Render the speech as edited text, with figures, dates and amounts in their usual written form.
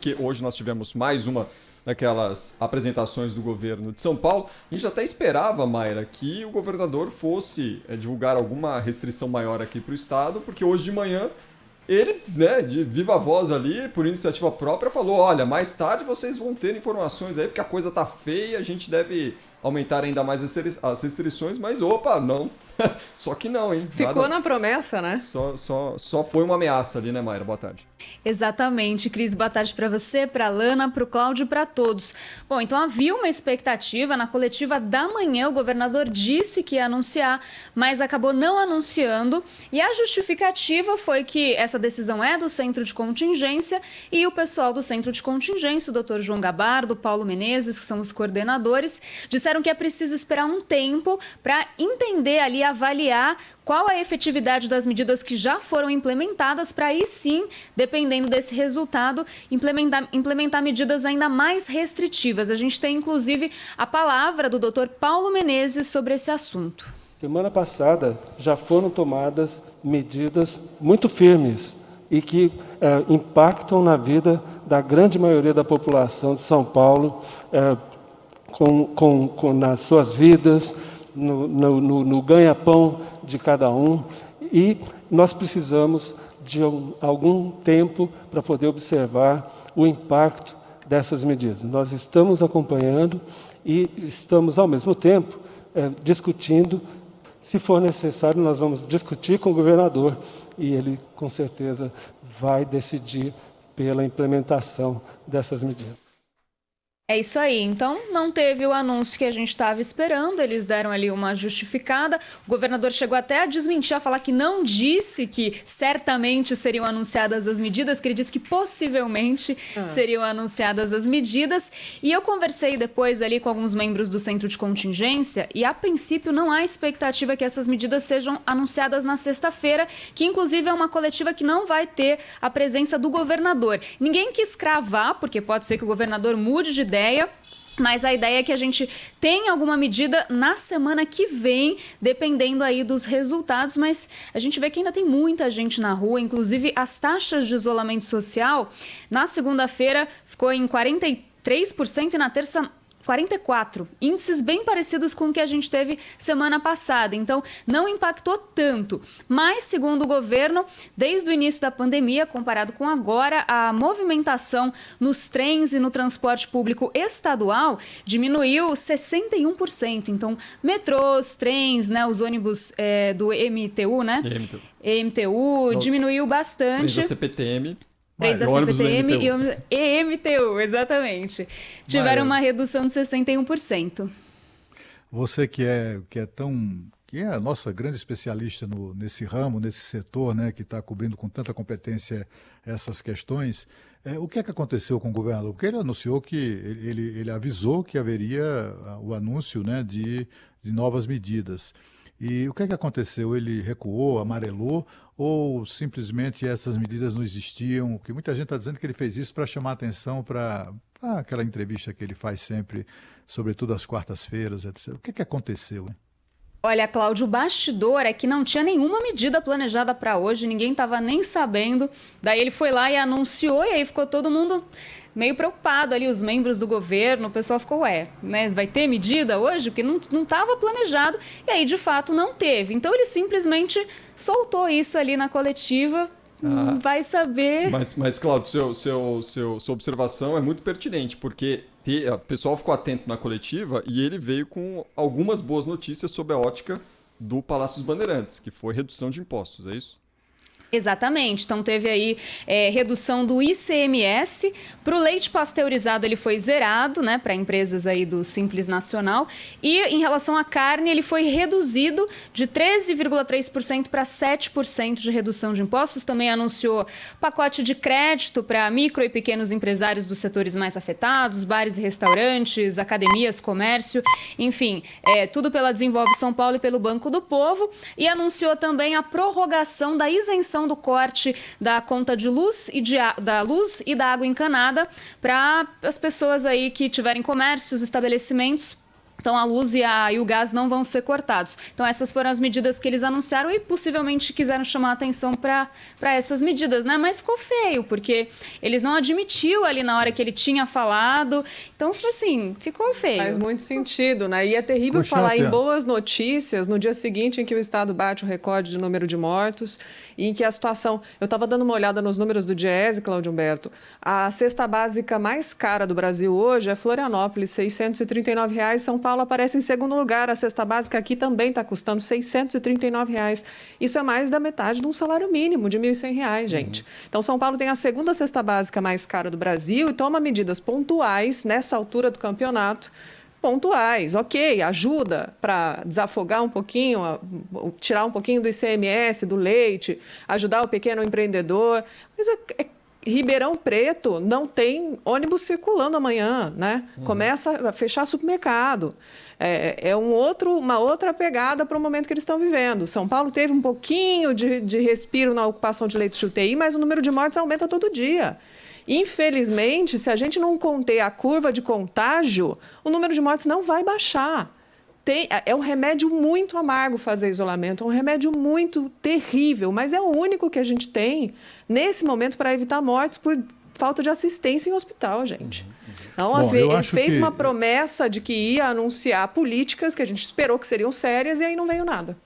que hoje nós tivemos mais uma daquelas apresentações do governo de São Paulo. A gente até esperava, Mayra, que o governador fosse divulgar alguma restrição maior aqui para o estado, porque hoje de manhã ele, né, de viva voz ali, por iniciativa própria, falou: olha, mais tarde vocês vão ter informações aí, porque a coisa tá feia, a gente deve aumentar ainda mais as restrições, mas opa, não. Só que não, hein? Ficou na promessa, né? Só foi uma ameaça ali, né, Mayra? Boa tarde. Exatamente, Cris. Boa tarde para você, para a Lana, para o Cláudio e para todos. Bom, então havia uma expectativa. Na coletiva da manhã, o governador disse que ia anunciar, mas acabou não anunciando. E a justificativa foi que essa decisão é do Centro de Contingência e o pessoal do Centro de Contingência, o doutor João Gabardo, Paulo Menezes, que são os coordenadores, disseram que é preciso esperar um tempo para entender ali, avaliar qual a efetividade das medidas que já foram implementadas, para aí sim, dependendo desse resultado, implementar medidas ainda mais restritivas. A gente tem, inclusive, a palavra do Dr. Paulo Menezes sobre esse assunto. Semana passada já foram tomadas medidas muito firmes e que impactam na vida da grande maioria da população de São Paulo, nas suas vidas, no ganha-pão de cada um, e nós precisamos de algum tempo para poder observar o impacto dessas medidas. Nós estamos acompanhando e estamos, ao mesmo tempo, discutindo. Se for necessário, nós vamos discutir com o governador e ele, com certeza, vai decidir pela implementação dessas medidas. É isso aí, então não teve o anúncio que a gente estava esperando, eles deram ali uma justificada, o governador chegou até a desmentir, a falar que não disse que certamente seriam anunciadas as medidas, que ele disse que possivelmente seriam anunciadas as medidas, e eu conversei depois ali com alguns membros do Centro de Contingência, e a princípio não há expectativa que essas medidas sejam anunciadas na sexta-feira, que inclusive é uma coletiva que não vai ter a presença do governador. Ninguém quis cravar, porque pode ser que o governador mude de ideia, mas a ideia é que a gente tenha alguma medida na semana que vem, dependendo aí dos resultados, mas a gente vê que ainda tem muita gente na rua, inclusive as taxas de isolamento social, na segunda-feira ficou em 43% e na terça 44%, índices bem parecidos com o que a gente teve semana passada, então não impactou tanto. Mas, segundo o governo, desde o início da pandemia, comparado com agora, a movimentação nos trens e no transporte público estadual diminuiu 61%. Então, metrôs, trens, né, os ônibus do MTU, né? MTU diminuiu bastante. Trens da CPTM. 3 da CPTM e EMTU, exatamente. Tiveram uma redução de 61%. Você que é a nossa grande especialista nesse ramo, nesse setor, né, que está cobrindo com tanta competência essas questões, o que é que aconteceu com o governador? Porque ele anunciou que ele avisou que haveria o anúncio, né, de novas medidas. E o que é que aconteceu? Ele recuou, amarelou, ou simplesmente essas medidas não existiam? Porque muita gente está dizendo que ele fez isso para chamar atenção para aquela entrevista que ele faz sempre, sobretudo às quartas-feiras, etc. O que é que aconteceu, hein? Olha, Cláudio, o bastidor é que não tinha nenhuma medida planejada para hoje, ninguém estava nem sabendo. Daí ele foi lá e anunciou, e aí ficou todo mundo meio preocupado ali, os membros do governo, o pessoal ficou, né, vai ter medida hoje? Porque não estava planejado, e aí de fato não teve. Então ele simplesmente soltou isso ali na coletiva, vai saber... Mas Cláudio, sua observação é muito pertinente, porque o pessoal ficou atento na coletiva e ele veio com algumas boas notícias sob a ótica do Palácio dos Bandeirantes, que foi redução de impostos, é isso? Exatamente, então teve aí redução do ICMS, para o leite pasteurizado ele foi zerado, né, para empresas aí do Simples Nacional, e em relação à carne ele foi reduzido de 13,3% para 7% de redução de impostos, também anunciou pacote de crédito para micro e pequenos empresários dos setores mais afetados, bares e restaurantes, academias, comércio, enfim, tudo pela Desenvolve São Paulo e pelo Banco do Povo, e anunciou também a prorrogação da isenção do corte da conta de luz da luz e da água encanada para as pessoas aí que tiverem comércios, estabelecimentos Então, a luz e o gás não vão ser cortados. Então, essas foram as medidas que eles anunciaram e possivelmente quiseram chamar a atenção para essas medidas, né? Mas ficou feio, porque eles não admitiu ali na hora que ele tinha falado. Então, assim, ficou feio. Faz muito sentido, né? E é terrível falar em boas notícias no dia seguinte em que o Estado bate o recorde de número de mortos e em que a situação... Eu estava dando uma olhada nos números do Diese, Cláudio Humberto. A cesta básica mais cara do Brasil hoje é Florianópolis, R$ 639. São Paulo aparece em segundo lugar. A cesta básica aqui também está custando R$ 639. Isso é mais da metade de um salário mínimo de R$ 1.100, gente. Então, São Paulo tem a segunda cesta básica mais cara do Brasil e toma medidas pontuais nessa altura do campeonato. Pontuais, ok, ajuda para desafogar um pouquinho, tirar um pouquinho do ICMS, do leite, ajudar o pequeno empreendedor. Mas Ribeirão Preto não tem ônibus circulando amanhã, né? Começa a fechar supermercado. É uma outra pegada para o momento que eles estão vivendo. São Paulo teve um pouquinho de respiro na ocupação de leitos de UTI, mas o número de mortes aumenta todo dia. Infelizmente, se a gente não conter a curva de contágio, o número de mortes não vai baixar. É um remédio muito amargo fazer isolamento, é um remédio muito terrível, mas é o único que a gente tem nesse momento para evitar mortes por falta de assistência em hospital, gente. Então, ele fez uma promessa de que ia anunciar políticas que a gente esperou que seriam sérias e aí não veio nada.